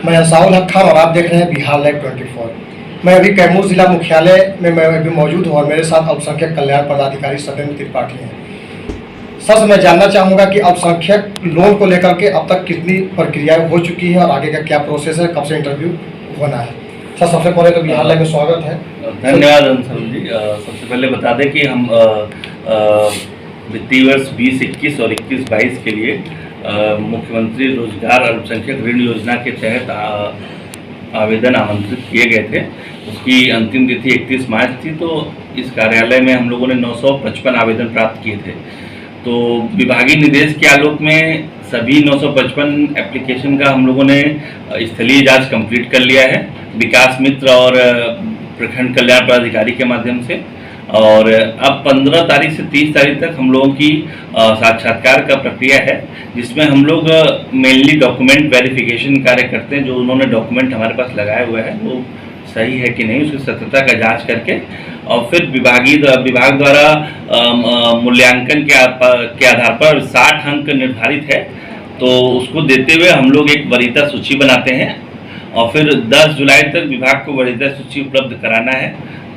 मैं अंसारुल हक खान और आप देख रहे हैं बिहार लाइव 24। मैं अभी कैमूर जिला मुख्यालय में मैं अभी मौजूद हूँ और मेरे साथ अल्पसंख्यक कल्याण पदाधिकारी सत्येंद्र त्रिपाठी हैं। सर, मैं जानना चाहूँगा कि अल्पसंख्यक लोन को लेकर के अब तक कितनी प्रक्रियाएं हो चुकी है और आगे का क्या प्रोसेस है, कब से इंटरव्यू होना है। सर, सबसे पहले तो बिहार लाइव में स्वागत है। धन्यवाद अंसारुल जी। सबसे पहले बता दें कि हम वित्तीय वर्ष 2021 और 21-22 के लिए मुख्यमंत्री रोजगार अल्पसंख्यक ऋण योजना के तहत आवेदन आमंत्रित किए गए थे। उसकी अंतिम तिथि 31 मार्च थी। तो इस कार्यालय में हम लोगों ने 955 आवेदन प्राप्त किए थे। तो विभागीय निर्देश के आलोक में सभी 955 एप्लीकेशन का हम लोगों ने स्थलीय जांच कंप्लीट कर लिया है विकास मित्र और प्रखंड कल्याण पदाधिकारी के माध्यम से। और अब 15 तारीख से 30 तारीख तक हम लोगों की साक्षात्कार का प्रक्रिया है, जिसमें हम लोग मेनली डॉक्यूमेंट वेरिफिकेशन कार्य करते हैं। जो उन्होंने डॉक्यूमेंट हमारे पास लगाए हुए हैं वो सही है कि नहीं, उसकी सत्यता का जांच करके और फिर विभाग द्वारा मूल्यांकन के आधार पर 60 अंक निर्धारित है। तो उसको देते हुए हम लोग एक वरीयता सूची बनाते हैं और फिर 10 जुलाई तक विभाग को वरीयता सूची उपलब्ध कराना है।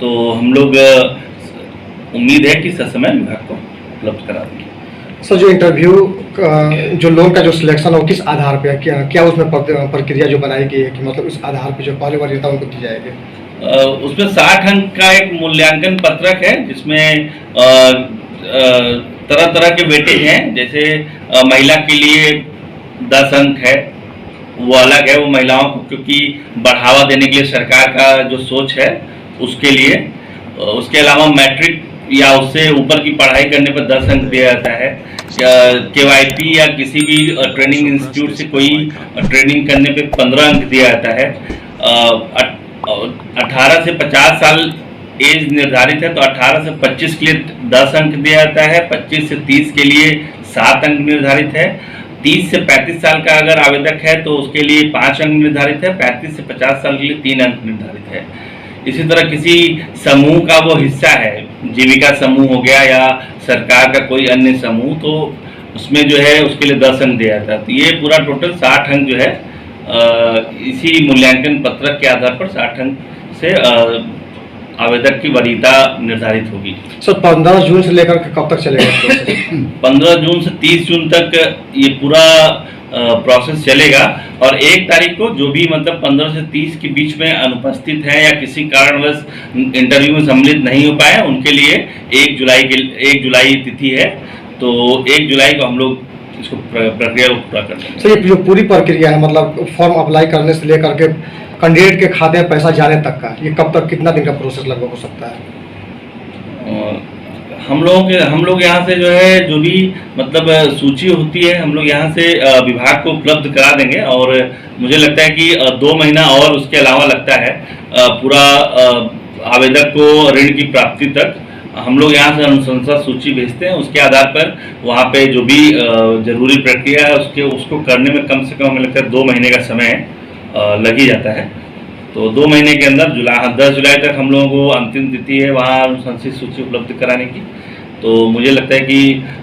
तो हम लोग उम्मीद है कि ससमय विभाग को उपलब्ध करा देंगे। सर, जो इंटरव्यू जो लोन का जो सिलेक्शन हो किस आधार पे है, क्या उसमें प्रक्रिया जो बनाई गई है कि मतलब उस आधार पे जो पहले वरीयता उनको दी जाएगी? उसमें 60 अंक का एक मूल्यांकन पत्रक है, जिसमें तरह तरह के वेटेज हैं। जैसे महिला के लिए 10 अंक है, वो अलग है, वो महिलाओं को क्योंकि बढ़ावा देने के लिए सरकार का जो सोच है उसके लिए। उसके अलावा मैट्रिक या उससे ऊपर की पढ़ाई करने पर 10 अंक दिया जाता है। KYP या किसी भी ट्रेनिंग इंस्टीट्यूट से कोई ट्रेनिंग करने पे 15 अंक दिया जाता है। 18 से 50 साल एज निर्धारित है, तो 18 से 25 के लिए 10 अंक दिया जाता है। 25 से 30 के लिए 7 अंक निर्धारित है। 30 से 35 साल का अगर आवेदक है तो उसके लिए 5 अंक निर्धारित है। 35 से 50 साल के लिए 3 अंक निर्धारित है। इसी तरह किसी समूह का वो हिस्सा है, जीविका समूह हो गया या सरकार का कोई अन्य समूह, तो उसमें जो है उसके लिए 10 अंक दिया जाता है। तो ये पूरा टोटल 60 अंक जो है इसी मूल्यांकन पत्रक के आधार पर 60 अंक से आवेदक की वरीयता निर्धारित होगी। सर, 15 जून से लेकर कब तक चलेगा? 15 जून से 30 जून तक ये पूरा प्रोसेस चलेगा। और 1 तारीख को जो भी मतलब 15 से 30 के बीच में अनुपस्थित हैं या किसी कारणवश इंटरव्यू में सम्मिलित नहीं हो पाए, उनके लिए 1 जुलाई तिथि है। तो 1 जुलाई को हम लोग इसको प्रक्रिया को पूरा कर देंगे। सर, ये जो पूरी प्रक्रिया है मतलब फॉर्म अप्लाई करने से लेकर के कैंडिडेट के खाते में पैसा जाने तक का, ये कब तक कितना दिन का प्रोसेस लगभग हो सकता है? हम लोग यहाँ से जो है जो भी मतलब सूची होती है हम लोग यहाँ से विभाग को उपलब्ध करा देंगे। और मुझे लगता है कि 2 महीना और उसके अलावा लगता है पूरा आवेदक को ऋण की प्राप्ति तक। हम लोग यहाँ से अनुशंसा सूची भेजते हैं, उसके आधार पर वहाँ पे जो भी जरूरी प्रक्रिया है उसको करने में कम से कम हमें लगता है 2 महीने का समय लग ही जाता है। तो 2 महीने के अंदर 10 जुलाई तक हम लोगों को अंतिम तिथि है वहाँ अनुशंसित सूची उपलब्ध कराने की। तो मुझे लगता है कि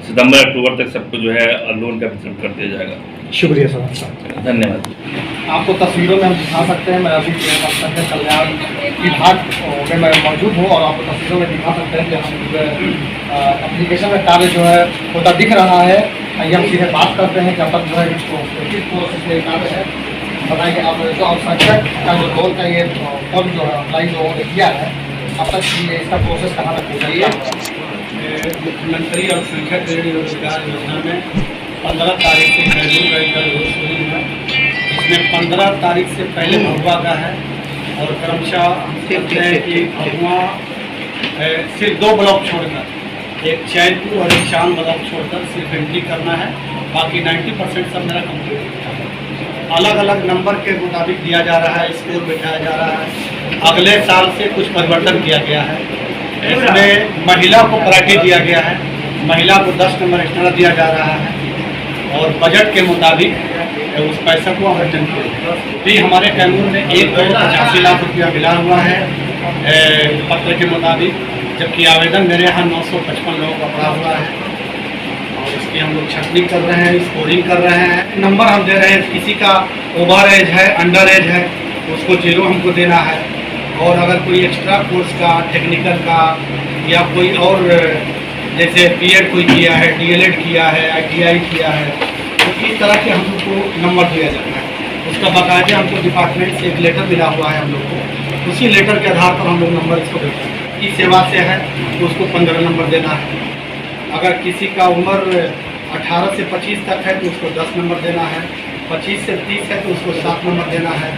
सितंबर अक्टूबर तक सबको जो है लोन का वितरण कर दिया जाएगा। शुक्रिया सर, धन्यवाद। आपको तस्वीरों में हम दिखा सकते हैं। मैं अभी अल्पसंख्यक कल्याण विभाग में मैं मौजूद हूँ और आपको तस्वीरों में दिखा सकते हैं कि हम एप्लीकेशन का कार्य जो है होता दिख रहा है। आइए हम सीधे बात करते हैं कि अब तक जो है किस प्रोसेस में कार्य है। बताइए, आप जो अल्पसंख्यक का जो लोन का ये फॉर्म जो है अप्लाई जो किया है, अब तक इसका प्रोसेस कहाँ तक हो गई है? मुख्यमंत्री अल्पसंख्यक ऋण रोजगार योजना में 15 तारीख से इंटरव्यू का इंटरव्यू शुरू हुआ, जिसमें 15 तारीख से पहले भगवा का है। और क्रमशः हम कहते हैं कि भगवा सिर्फ 2 ब्लॉक छोड़कर, एक चैनपुर और एक शाम ब्लॉक छोड़कर सिर्फ एंट्री करना है। बाकी 90% सब मेरा कंप्लीट है। अलग अलग नंबर के मुताबिक दिया जा रहा है, स्कोर बैठाया जा रहा है। अगले साल से कुछ परिवर्तन किया गया है। इसमें महिला को प्रायोरिटी दिया गया है, महिला को 10 नंबर एक्स्ट्रा दिया जा रहा है और बजट के मुताबिक उस पैसा को आवंटन किया। तो हमारे कैमूर में 1,85 लाख रुपया मिला हुआ है पत्र के मुताबिक, जबकि आवेदन मेरे यहाँ 955 लोगों का पड़ा हुआ है। और इसके उसकी हम लोग छटनी कर रहे हैं, स्कोरिंग कर रहे हैं। नंबर हम दे रहे हैं, किसी का ओवर एज है, अंडर एज है, उसको 0 हमको देना है। और अगर कोई एक्स्ट्रा कोर्स का, टेक्निकल का या कोई और जैसे बीएड कोई किया है, डीएलएड किया है, आईटीआई किया है, तो इस तरह के हम लोग को नंबर दिया जाता है। उसका बाकायदा हमको डिपार्टमेंट से एक लेटर मिला हुआ है हम लोग को, उसी लेटर के आधार पर हम लोग नंबर इसको देते हैं। ई सेवा से है तो उसको 15 नंबर देना है। अगर किसी का उम्र 18 से 25 तक है तो उसको 10 नंबर देना है, 25 से 30 है तो उसको 7 नंबर देना है,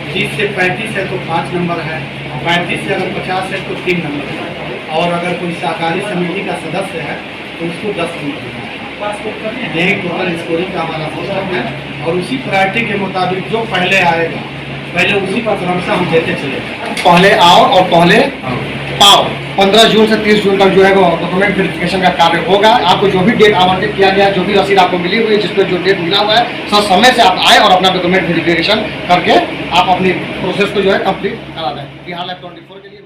30 से 35 है तो 5 नंबर है, 35 से अगर 50 है तो 3 नंबर है, और अगर कोई सहकारी समिति का सदस्य है तो उसको 10 नंबर देना है। यही टोटल स्कोरिंग का हमारा सिस्टम है, और उसी प्रायोरिटी के मुताबिक जो पहले आएगा, पहले उसी पर क्रमशः हम देते चलेंगे। पहले आओ और पहले पाओ। 15 जून से 30 जून तक जो है वो डॉक्यूमेंट वेरिफिकेशन का कार्य होगा। आपको जो भी डेट आवंटित किया गया है, जो भी रसीद आपको मिली हुई है, जिस पर जो डेट मिला हुआ है, सब समय से आप आए और अपना डॉक्यूमेंट वेरिफिकेशन करके आप अपनी प्रोसेस को जो है कंप्लीट करा दें। बिहार लाइव 24 के लिए